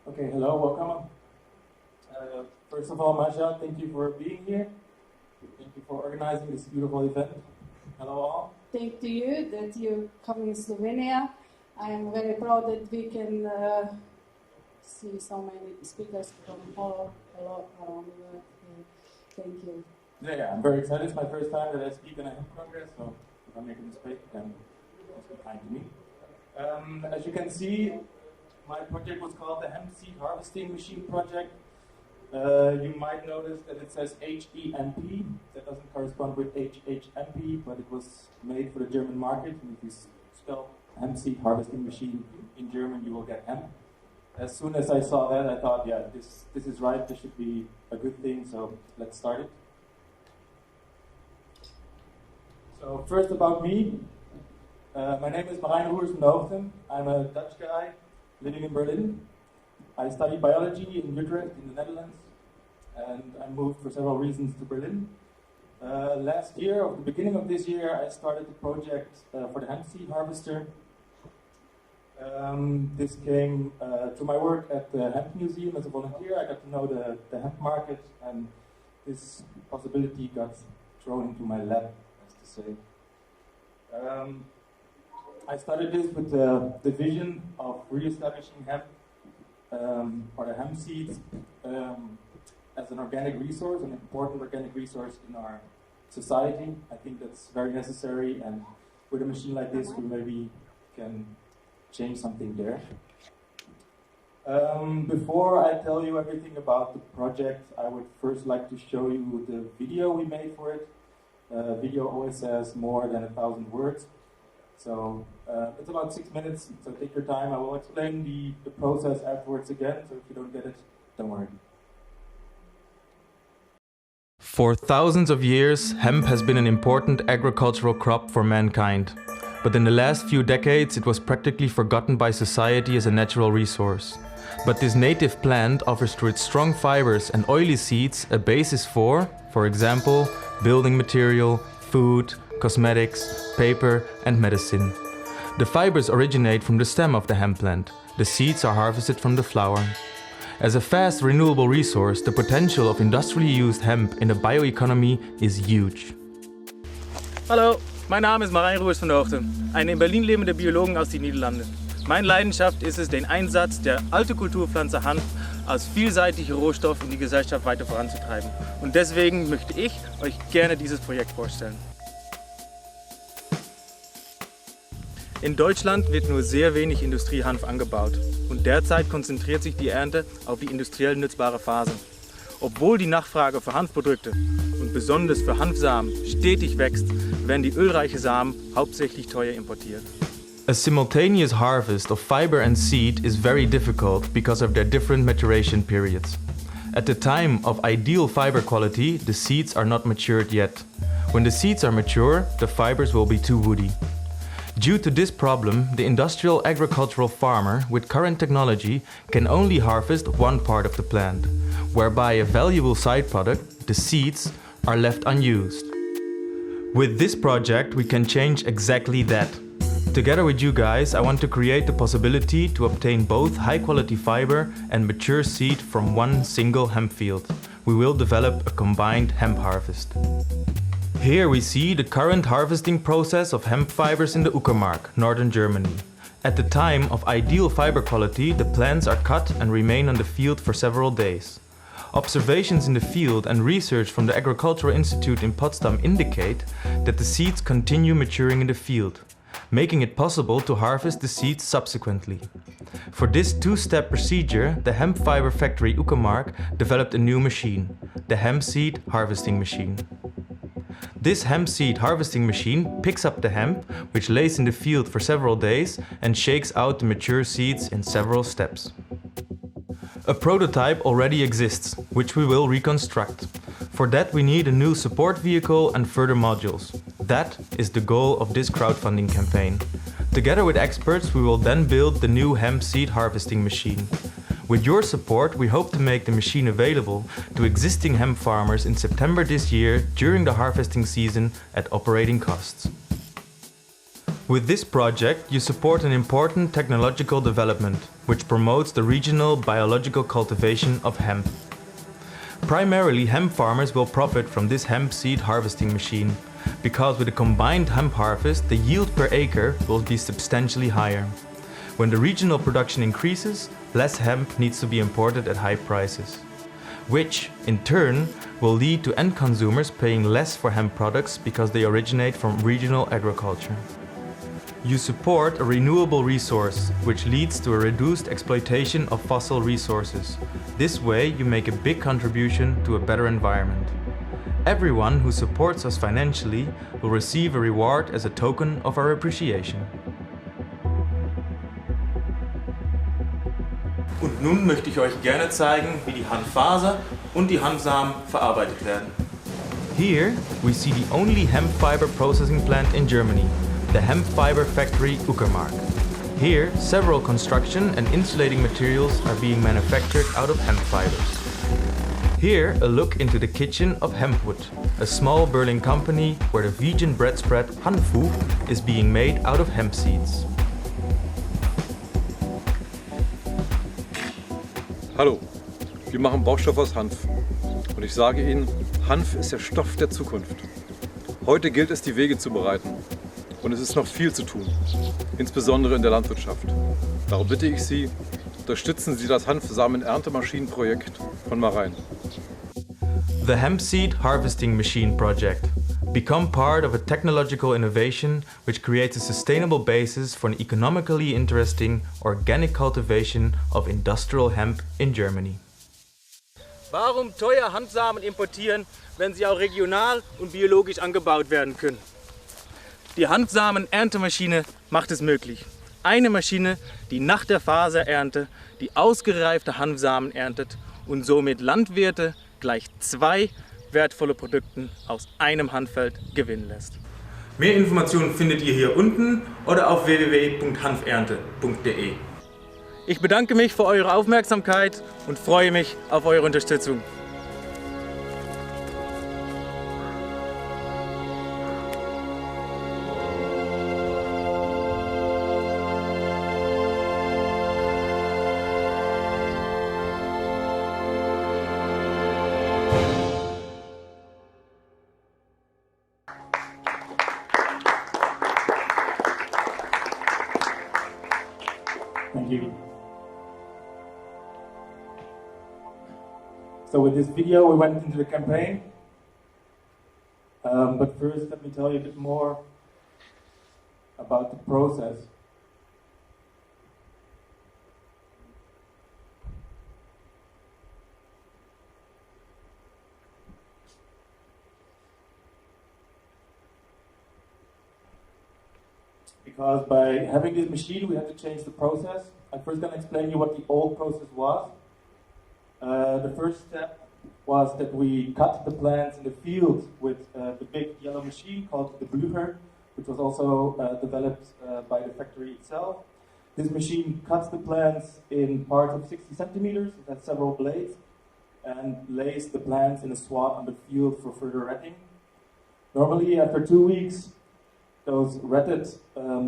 Okay, hello, welcome. First of all, Masha, thank you for being here. Thank you for organizing this beautiful event. Hello all. Thank to you that you come in Slovenia. I am very proud that we can see so many speakers from all around the world. Thank you. Yeah, I'm very excited. It's my first time that I speak in a hemp congress, so if I make a mistake, then it's kind to me. As you can see, my project was called the Hempseed Harvesting Machine Project. You might notice that it says HEMP. That doesn't correspond with HHMP, but it was made for the German market. And if you spell Hempseed Harvesting Machine in German, you will get hemp. As soon as I saw that, I thought, yeah, this is right. This should be a good thing. So let's start it. So first about me. My name is Marijn Roersch from Hoogte. I'm a Dutch guy living in Berlin. I studied biology in Utrecht in the Netherlands, and I moved for several reasons to Berlin. Last year, or the beginning of this year, I started the project for the Hempseed Harvester. This came to my work at the Hemp Museum as a volunteer. I got to know the hemp market, and this possibility got thrown into my lap, as to say. I started this with the vision of re-establishing hemp, or the hemp seeds, as an organic resource, an important organic resource in our society. I think that's very necessary, and with a machine like this, we maybe can change something there. Before I tell you everything about the project, I would first like to show you the video we made for it. Video always says more than 1,000 words. So it's about 6 minutes, so take your time. I will explain the process afterwards again, so if you don't get it, don't worry. For thousands of years, hemp has been an important agricultural crop for mankind. But in the last few decades, it was practically forgotten by society as a natural resource. But this native plant offers through its strong fibers and oily seeds a basis for example, building material, food, cosmetics, paper and medicine. The fibers originate from the stem of the hemp plant. The seeds are harvested from the flower. As a fast renewable resource, the potential of industrially used hemp in the bioeconomy is huge. Hallo, mein Name ist Marijn Roersch von Hoogte, ein in Berlin lebender Biologe aus den Niederlanden. Meine Leidenschaft ist es, den Einsatz der alten Kulturpflanze Hanf als vielseitiger Rohstoff in die Gesellschaft weiter voranzutreiben. Und deswegen möchte ich euch gerne dieses Projekt vorstellen. In Deutschland wird nur sehr wenig Industriehanf angebaut und derzeit konzentriert sich die Ernte auf die industriell nutzbare Phase. Obwohl die Nachfrage für Hanfprodukte und besonders für Hanfsamen stetig wächst, werden die ölreichen Samen hauptsächlich teuer importiert. A simultaneous harvest of fiber and seed is very difficult because of their different maturation periods. At the time of ideal fiber quality, the seeds are not matured yet. When the seeds are mature, the fibers will be too woody. Due to this problem, the industrial agricultural farmer with current technology can only harvest one part of the plant, whereby a valuable side product, the seeds, are left unused. With this project, we can change exactly that. Together with you guys, I want to create the possibility to obtain both high-quality fiber and mature seed from one single hemp field. We will develop a combined hemp harvest. Here we see the current harvesting process of hemp fibers in the Uckermark, northern Germany. At the time of ideal fiber quality, the plants are cut and remain on the field for several days. Observations in the field and research from the Agricultural Institute in Potsdam indicate that the seeds continue maturing in the field, making it possible to harvest the seeds subsequently. For this two-step procedure, the hemp fiber factory Uckermark developed a new machine, the Hempseed Harvesting Machine. This hempseed harvesting machine picks up the hemp, which lays in the field for several days, and shakes out the mature seeds in several steps. A prototype already exists, which we will reconstruct. For that we need a new support vehicle and further modules. That is the goal of this crowdfunding campaign. Together with experts, we will then build the new hempseed harvesting machine. With your support, we hope to make the machine available to existing hemp farmers in September this year during the harvesting season at operating costs. With this project, you support an important technological development. which promotes the regional biological cultivation of hemp. Primarily, hemp farmers will profit from this hemp seed harvesting machine, because with a combined hemp harvest, the yield per acre will be substantially higher. When the regional production increases, less hemp needs to be imported at high prices, which, in turn, will lead to end consumers paying less for hemp products because they originate from regional agriculture. You support a renewable resource, which leads to a reduced exploitation of fossil resources. This way, you make a big contribution to a better environment. Everyone who supports us financially will receive a reward as a token of our appreciation. Und nun möchte ich euch gerne zeigen, wie die Hanffaser und die Hanfsamen verarbeitet werden. Here, we see the only hemp fiber processing plant in Germany, the hemp fiber factory Uckermark. Here, several construction and insulating materials are being manufactured out of hemp fibers. Here, a look into the kitchen of Hempwood, a small Berlin company where the vegan bread spread Hanfu is being made out of hemp seeds. Hallo, wir machen Baustoff aus Hanf. Und ich sage Ihnen, Hanf ist der Stoff der Zukunft. Heute gilt es, die Wege zu bereiten. Und es ist noch viel zu tun, insbesondere in der Landwirtschaft. Darum bitte ich Sie, unterstützen Sie das Hanfsamen-Erntemaschinenprojekt von Marijn. The Hempseed Harvesting Machine Project. Become part of a technological innovation which creates a sustainable basis for an economically interesting organic cultivation of industrial hemp in Germany. Warum teuer Hanfsamen importieren, wenn sie auch regional und biologisch angebaut werden können? Die Hanfsamen-Erntemaschine macht es möglich. Eine Maschine, die nach der Faserernte die ausgereifte Hanfsamen erntet und somit Landwirte gleich 2 wertvolle Produkte aus einem Hanffeld gewinnen lässt. Mehr Informationen findet ihr hier unten oder auf www.hanfernte.de. Ich bedanke mich für eure Aufmerksamkeit und freue mich auf eure Unterstützung. Thank you. So with this video we went into the campaign, but first let me tell you a bit more about the process. Because by having this machine we had to change the process. I'm first going to explain you what the old process was. The first step was that we cut the plants in the field with the big yellow machine called the Blücher, which was also developed by the factory itself. This machine cuts the plants in parts of 60 centimeters, it has several blades, and lays the plants in a swath on the field for further retting. Normally after 2 weeks, those retted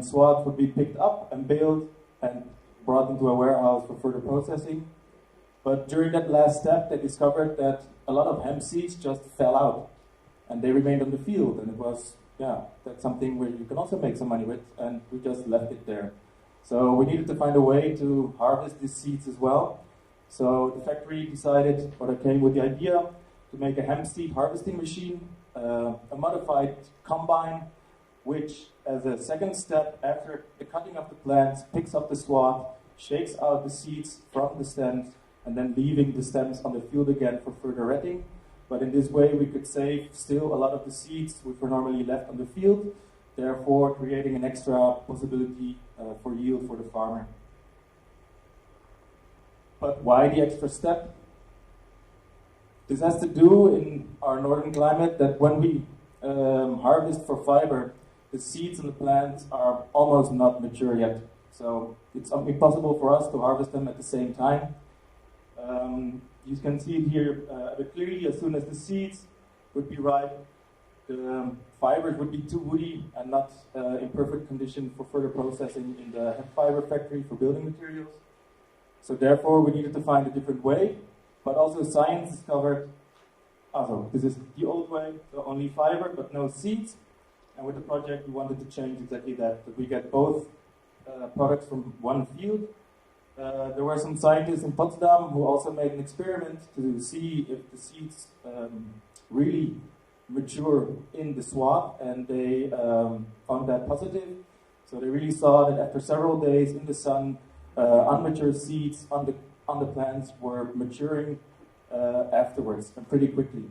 swaths would be picked up and baled and brought into a warehouse for further processing. But during that last step, they discovered that a lot of hemp seeds just fell out and they remained on the field. And it was, that's something where you can also make some money with, and we just left it there. So we needed to find a way to harvest these seeds as well. So the factory decided, or they came with the idea to make a hemp seed harvesting machine, a modified combine, which as a second step after the cutting of the plants picks up the swath, shakes out the seeds from the stems, and then leaving the stems on the field again for further retting. But in this way we could save still a lot of the seeds which were normally left on the field, therefore creating an extra possibility for yield for the farmer. But why the extra step? This has to do in our northern climate that when we harvest for fiber, the seeds in the plants are almost not mature yet. So it's impossible for us to harvest them at the same time. You can see it here a bit clearly. As soon as the seeds would be ripe, the fibers would be too woody and not in perfect condition for further processing in the hemp fiber factory for building materials. So therefore we needed to find a different way, but also science discovered, this is the old way, so only fiber but no seeds. And with the project we wanted to change exactly that we get both products from one field. There were some scientists in Potsdam who also made an experiment to see if the seeds really mature in the swab, and they found that positive. So they really saw that after several days in the sun, unmature seeds on the plants were maturing afterwards and pretty quickly.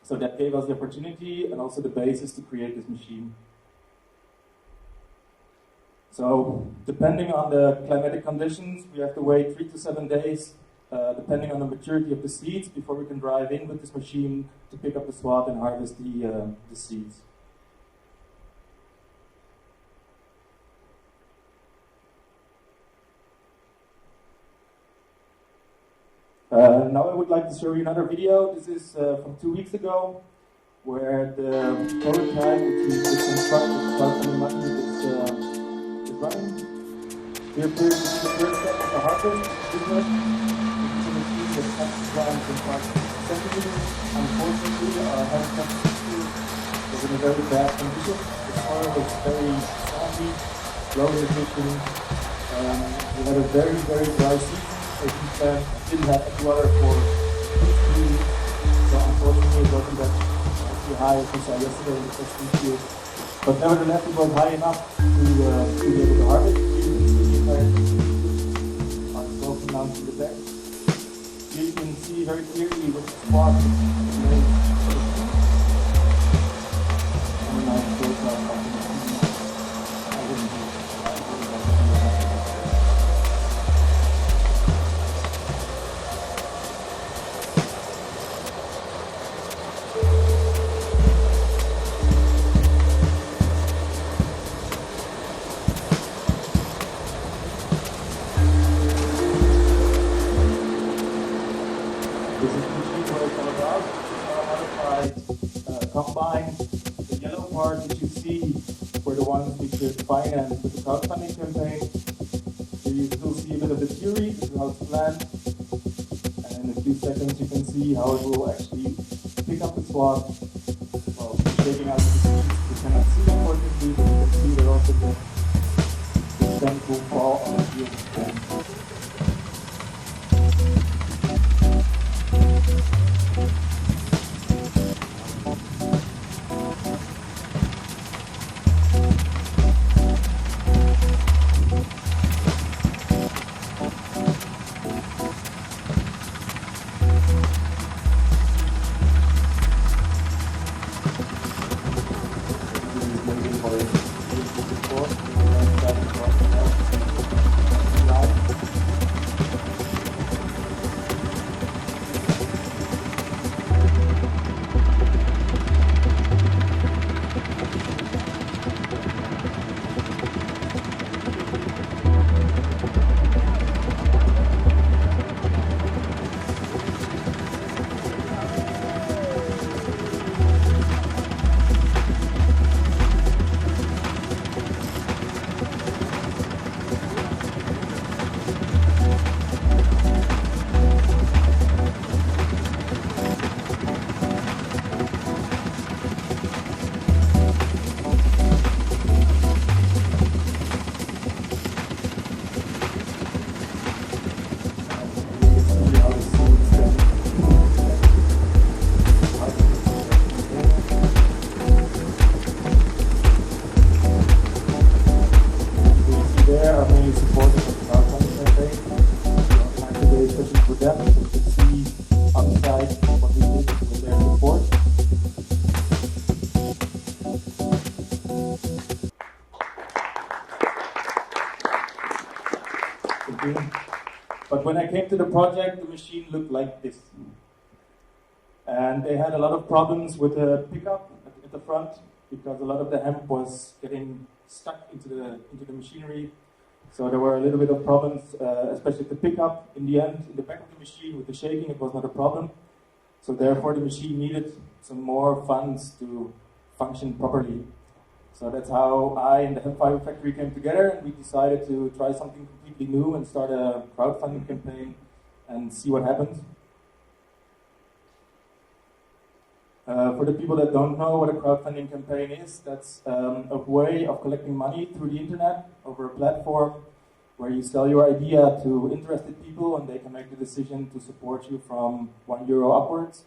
So that gave us the opportunity and also the basis to create this machine. So depending on the climatic conditions, we have to wait 3 to 7 days, depending on the maturity of the seeds, before we can drive in with this machine to pick up the swab and harvest the seeds. Now I would like to show you another video. This is from 2 weeks ago, where the prototype which we constructed without any money is running. Here appears the first step of the harvest business. This is a machine that cuts the plants in 5 centimeters. Unfortunately, our hemp was in a very bad condition. The soil was very sandy, low nutrition. We had a very, very dry season. So these plants didn't have any water for 2 weeks. So unfortunately it wasn't that high as we saw yesterday in the first field. But nevertheless it was high enough to be able to harvest. You can see are broken down to the back. Here you can see very clearly with the spark combine. The yellow part that you see were the ones we could finance with the crowdfunding campaign. So you still see a bit of the theory, this is how it's planned. And in a few seconds you can see how it will actually pick up the swab. Well, shaking out the seeds. You cannot see unfortunately, but you can see that also the stem will fall on the field. But when I came to the project, the machine looked like this. And they had a lot of problems with the pickup at the front, because a lot of the hemp was getting stuck into the machinery. So there were a little bit of problems, especially at the pickup. In the end, in the back of the machine with the shaking, it was not a problem. So therefore the machine needed some more funds to function properly. So that's how I and the Hemp Fiber Factory came together, and we decided to try something completely new and start a crowdfunding campaign and see what happens. For the people that don't know what a crowdfunding campaign is, that's a way of collecting money through the internet over a platform where you sell your idea to interested people and they can make the decision to support you from €1 upwards.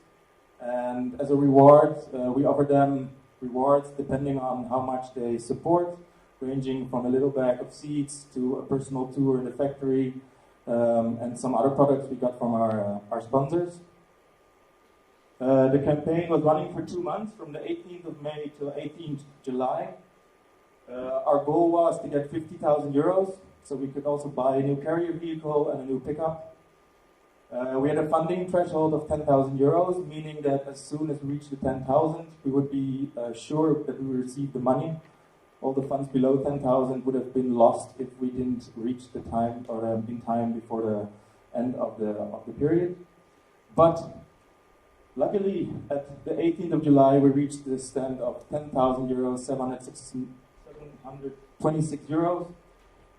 And as a reward, we offer them rewards depending on how much they support, ranging from a little bag of seeds to a personal tour in the factory, and some other products we got from our sponsors. The campaign was running for 2 months, from the 18th of May to 18th July. Our goal was to get €50,000, so we could also buy a new carrier vehicle and a new pickup. We had a funding threshold of €10,000, meaning that as soon as we reached the 10,000, we would be sure that we would receive the money. All the funds below 10,000 would have been lost if we didn't reach the time or in time before the end of the period. But luckily, at the 18th of July, we reached the stand of €10,000, €726,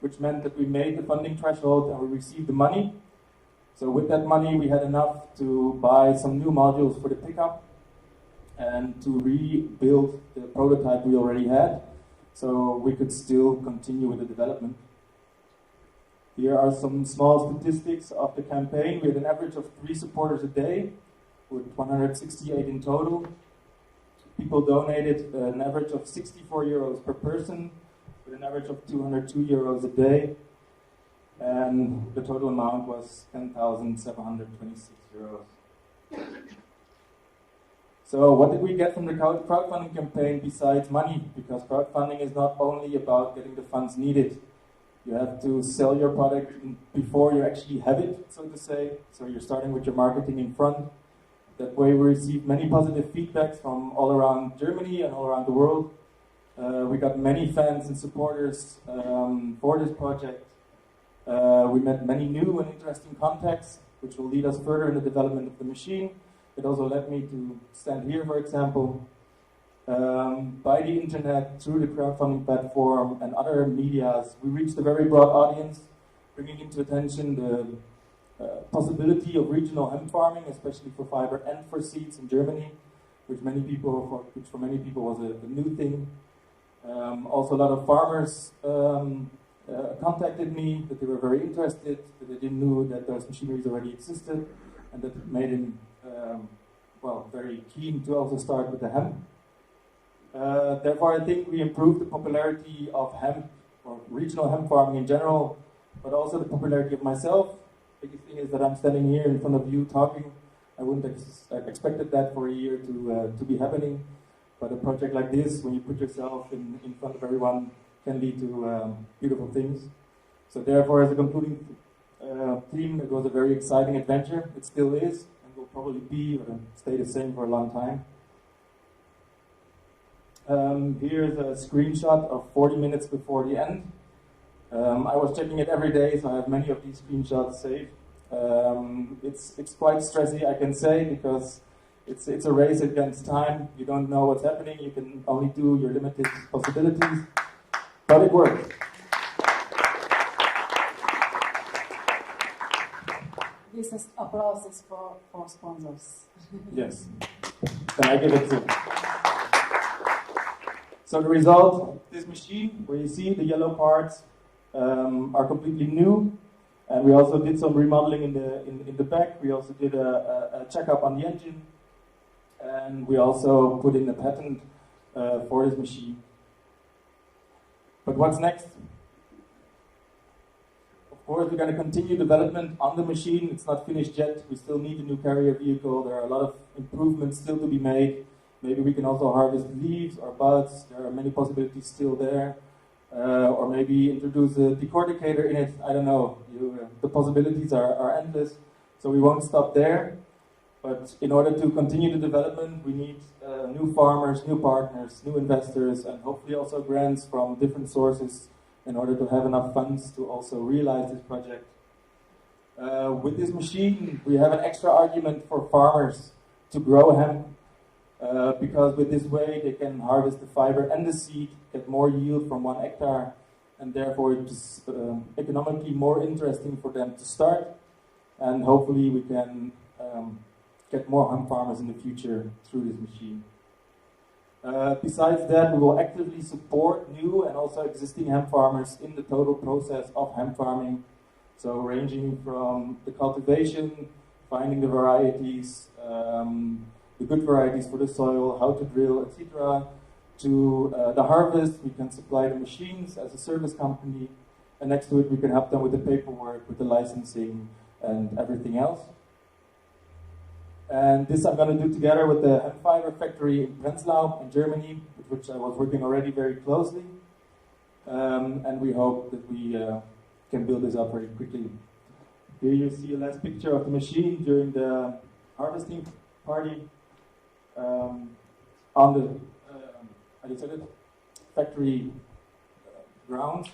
which meant that we made the funding threshold and we received the money. So with that money, we had enough to buy some new modules for the pickup and to rebuild the prototype we already had, so we could still continue with the development. Here are some small statistics of the campaign. We had an average of 3 supporters a day, with 168 in total. People donated an average of €64 per person, with an average of €202 a day. And the total amount was €10,726. So what did we get from the crowdfunding campaign besides money? Because crowdfunding is not only about getting the funds needed. You have to sell your product before you actually have it, so to say. So you're starting with your marketing in front. That way we received many positive feedbacks from all around Germany and all around the world. We got many fans and supporters for this project. We met many new and interesting contacts, which will lead us further in the development of the machine. It also led me to stand here, for example. By the internet, through the crowdfunding platform and other medias, we reached a very broad audience, bringing into attention the possibility of regional hemp farming, especially for fiber and for seeds in Germany, which for many people was a new thing. Also, a lot of farmers contacted me that they were very interested, that they didn't know that those machineries already existed, and that made him very keen to also start with the hemp. Therefore, I think we improved the popularity of hemp, or regional hemp farming in general, but also the popularity of myself. The biggest thing is that I'm standing here in front of you talking. I wouldn't have expected that for a year to be happening, but a project like this, when you put yourself in front of everyone, can lead to beautiful things. So therefore, as a concluding theme, it was a very exciting adventure. It still is, and will probably be or stay the same for a long time. Here's a screenshot of 40 minutes before the end. I was checking it every day, so I have many of these screenshots saved. It's quite stressy, I can say, because it's a race against time. You don't know what's happening. You can only do your limited possibilities. But it worked. This is applause is for sponsors. Yes. Then I give it to. So the result, this machine, where you see the yellow parts are completely new, and we also did some remodeling in the back. We also did a checkup on the engine, and we also put in a patent for this machine. But what's next? Of course, we're going to continue development on the machine. It's not finished yet. We still need a new carrier vehicle. There are a lot of improvements still to be made. Maybe we can also harvest leaves or buds. There are many possibilities still there. Or maybe introduce a decorticator in it. I don't know. The possibilities are endless. So we won't stop there. But in order to continue the development, we need new farmers, new partners, new investors, and hopefully also grants from different sources in order to have enough funds to also realize this project. With this machine, we have an extra argument for farmers to grow hemp. because with this way they can harvest the fiber and the seed, get more yield from 1 hectare, and therefore it's economically more interesting for them to start, and hopefully we can get more hemp farmers in the future through this machine. Besides that, we will actively support new and also existing hemp farmers in the total process of hemp farming, so ranging from the cultivation, finding the varieties, the good varieties for the soil, how to drill, etc., to the harvest. We can supply the machines as a service company, and next to it we can help them with the paperwork, with the licensing, and everything else. And this I'm going to do together with the hemp fiber factory in Prenzlau in Germany, with which I was working already very closely. And we hope that we can build this up very quickly. Here you see a last picture of the machine during the harvesting party on the factory ground.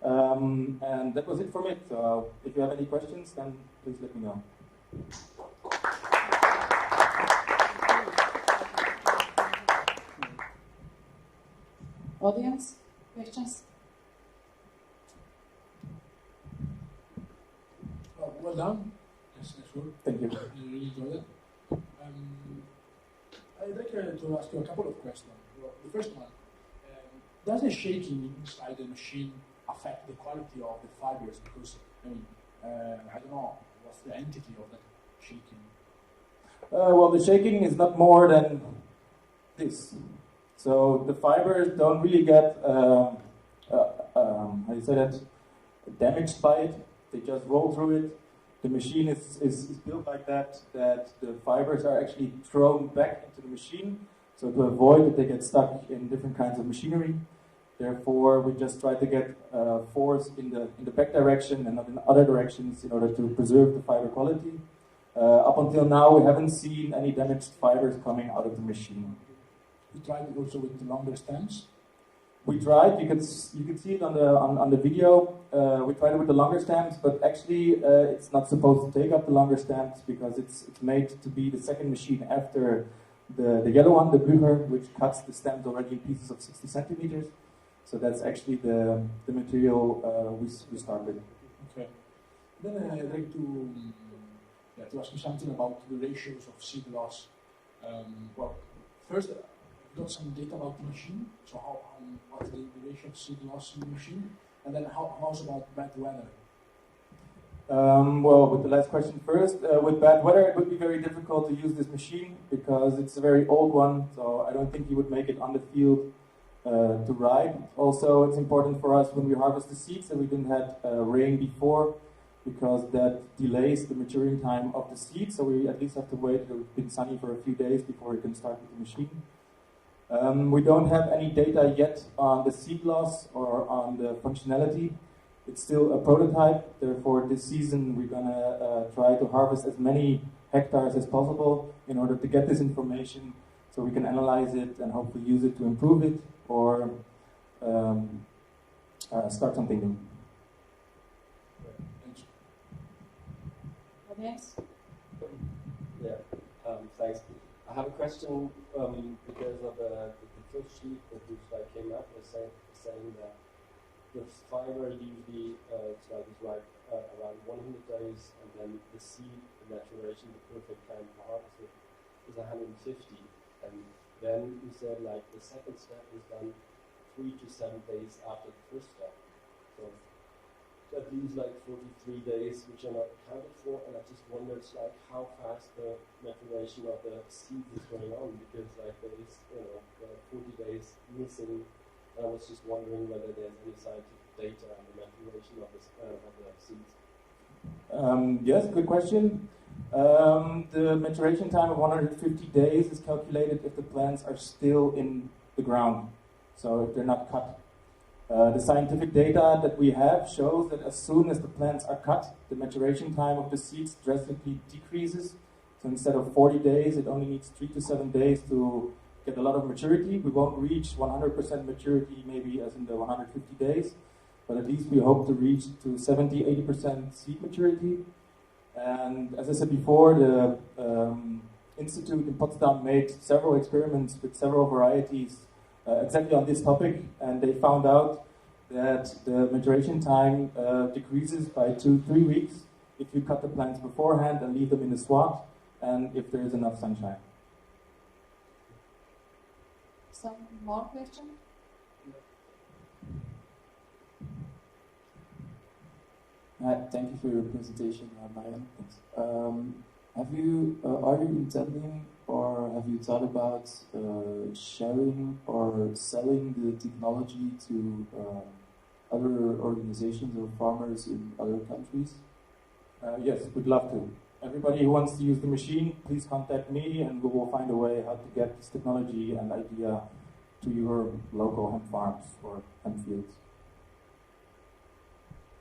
And that was it for me. So if you have any questions, then please let me know. Audience, questions? Well done. Yes, sure. Thank you. I really enjoyed it. I'd like to ask you a couple of questions. Well, the first one, does the shaking inside the machine affect the quality of the fibers? Because, I mean, I don't know, what's the entity of that shaking? Well, the shaking is not more than this. So the fibers don't really get, how do you say that, damaged by it. They just roll through it. The machine is built like that the fibers are actually thrown back into the machine, so to avoid that they get stuck in different kinds of machinery. Therefore, we just try to get force in the back direction and not in other directions in order to preserve the fiber quality. Up until now, we haven't seen any damaged fibers coming out of the machine. You tried it also with the longer stems? We tried. You could see it on the video. We tried it with the longer stems, but actually it's not supposed to take up the longer stems because it's made to be the second machine after the yellow one, the Bücher, which cuts the stems already in pieces of 60 centimeters. So that's actually the material we start with. Okay. Then I'd like to ask you something about the ratios of seed loss. Well, first, got some data about the machine, so what's the ratio of seed loss in the machine, and then how's about bad weather? Well, with the last question first, with bad weather it would be very difficult to use this machine because it's a very old one, so I don't think you would make it on the field to ride. Also, it's important for us when we harvest the seeds that we didn't have rain before, because that delays the maturing time of the seed, so we at least have to wait till it's been sunny for a few days before we can start with the machine. We don't have any data yet on the seed loss or on the functionality. It's still a prototype, therefore this season we're going to try to harvest as many hectares as possible in order to get this information so we can analyze it and hopefully use it to improve it or start something new. Audience? Yeah, thanks. I have a question because of the first sheet that came up was saying that the fiber usually it's like around 100 days, and then the seed, the maturation, the perfect time to harvest it is 150. And then you said like the second step is done 3 to 7 days after the first step. So that leaves like 43 days which are not accounted for, and I just wondered like how fast the maturation of the seed is going on, because like there is 40 days missing. I was just wondering whether there's any scientific data on the maturation of the seeds. Yes, good question. The maturation time of 150 days is calculated if the plants are still in the ground, so if they're not cut. The scientific data that we have shows that as soon as the plants are cut, the maturation time of the seeds drastically decreases. So instead of 40 days, it only needs 3 to 7 days to get a lot of maturity. We won't reach 100% maturity maybe as in the 150 days, but at least we hope to reach to 70-80% seed maturity. And as I said before, the institute in Potsdam made several experiments with several varieties exactly on this topic, and they found out that the maturation time decreases by 2-3 weeks if you cut the plants beforehand and leave them in a swat, and if there is enough sunshine. Some more questions? Thank you for your presentation, Marijn. Are you intending or have you thought about sharing or selling the technology to other organizations or farmers in other countries? Yes, we'd love to. Everybody who wants to use the machine, please contact me and we will find a way how to get this technology and idea to your local hemp farms or hemp fields.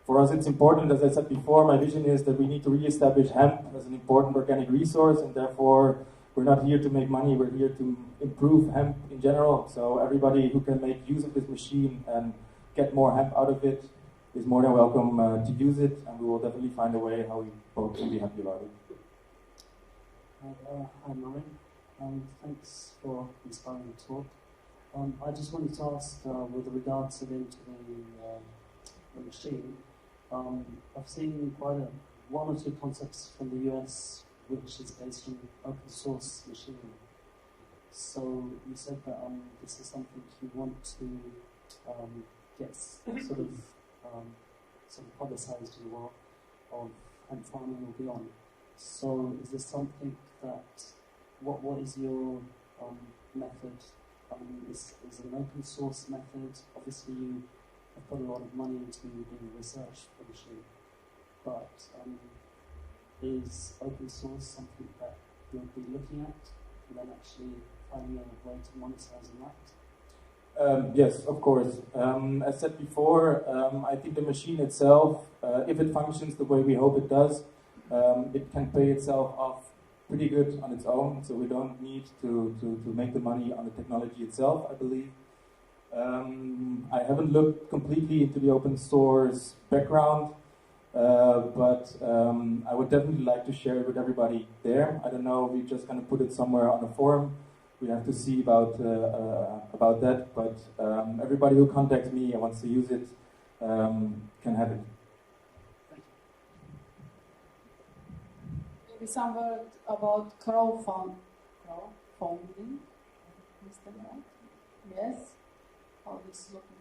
For us, it's important, as I said before, my vision is that we need to re-establish hemp as an important organic resource, and therefore we're not here to make money, we're here to improve hemp in general. So everybody who can make use of this machine and get more hemp out of it is more than welcome to use it, and we will definitely find a way how we both can be happy about it. Hi Marijn, thanks for inspiring talk. I just wanted to ask, with regards to the machine, I've seen one or two concepts from the US which is based on open source machinery. So you said that this is something you want to get sort of publicized in the world of hemp farming or beyond. So is this something that, what is your method? Is an open source method? Obviously you have put a lot of money into doing research for the machine, but is open source something that you'll be looking at and then actually finding a way to monetize on that? Yes, of course. As said before, I think the machine itself, if it functions the way we hope it does, it can pay itself off pretty good on its own, so we don't need to make the money on the technology itself, I believe. I haven't looked completely into the open source background, but I would definitely like to share it with everybody there. I don't know if we're just going to put it somewhere on a forum. We have to see about that, but everybody who contacts me and wants to use it can have it. Maybe some word about crowdfunding. Is that right? Yes? How this is looking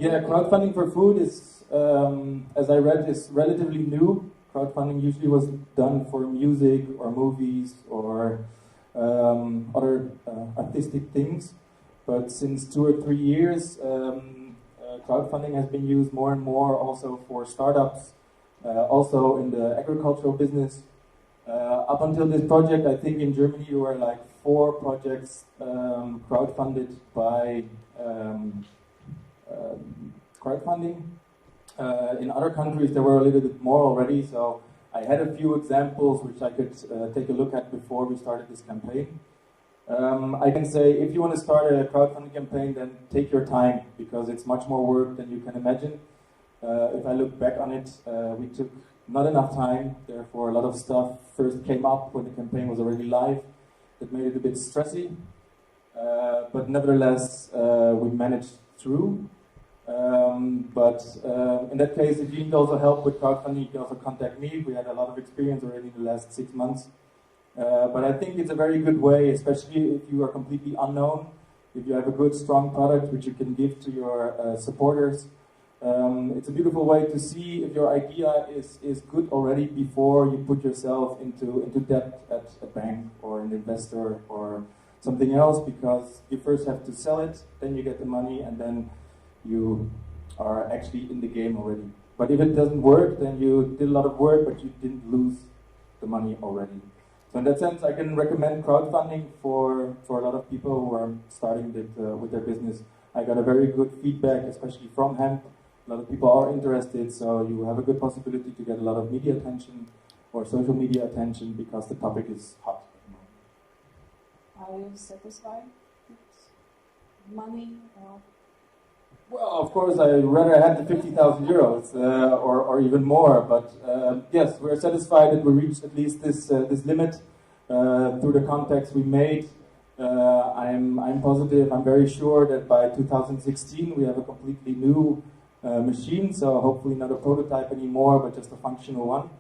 yeah, crowdfunding for food is, as I read, is relatively new. Crowdfunding usually was done for music or movies or other artistic things, but since 2 or 3 years, crowdfunding has been used more and more also for startups, also in the agricultural business. Up until this project, I think in Germany there were like 4 projects crowdfunded by crowdfunding. In other countries there were a little bit more already, so I had a few examples which I could take a look at before we started this campaign. I can say if you want to start a crowdfunding campaign, then take your time, because it's much more work than you can imagine. If I look back on it, we took not enough time, therefore a lot of stuff first came up when the campaign was already live. That made it a bit stressy, but nevertheless we managed through. But in that case, if you need also help with crowdfunding, you can also contact me. We had a lot of experience already in the last 6 months. But I think it's a very good way, especially if you are completely unknown, if you have a good, strong product which you can give to your supporters. It's a beautiful way to see if your idea is good already before you put yourself into debt at a bank or an investor or something else, because you first have to sell it, then you get the money, and then you are actually in the game already. But if it doesn't work, then you did a lot of work, but you didn't lose the money already. So in that sense, I can recommend crowdfunding for a lot of people who are starting with their business. I got a very good feedback, especially from Hemp. A lot of people are interested, so you have a good possibility to get a lot of media attention or social media attention, because the topic is hot at the moment. Are you satisfied with money? Well, of course, I'd rather have the 50,000 euros or even more. But yes, we're satisfied that we reached at least this limit. through the contacts we made, I'm positive, I'm very sure that by 2016 we have a completely new machine, so hopefully not a prototype anymore, but just a functional one,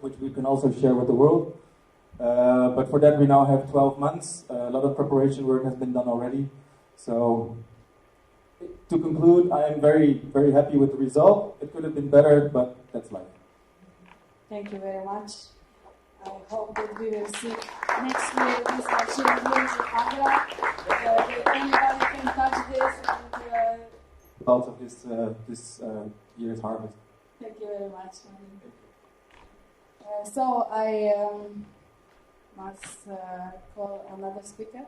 which we can also share with the world. But for that we now have 12 months. A lot of preparation work has been done already. So to conclude, I am very, very happy with the result. It could have been better, but that's life. Thank you very much. I hope that we will see next year this machine here in Agra. That anybody can touch this and Results of this year's harvest. thank you very much. So I must call another speaker.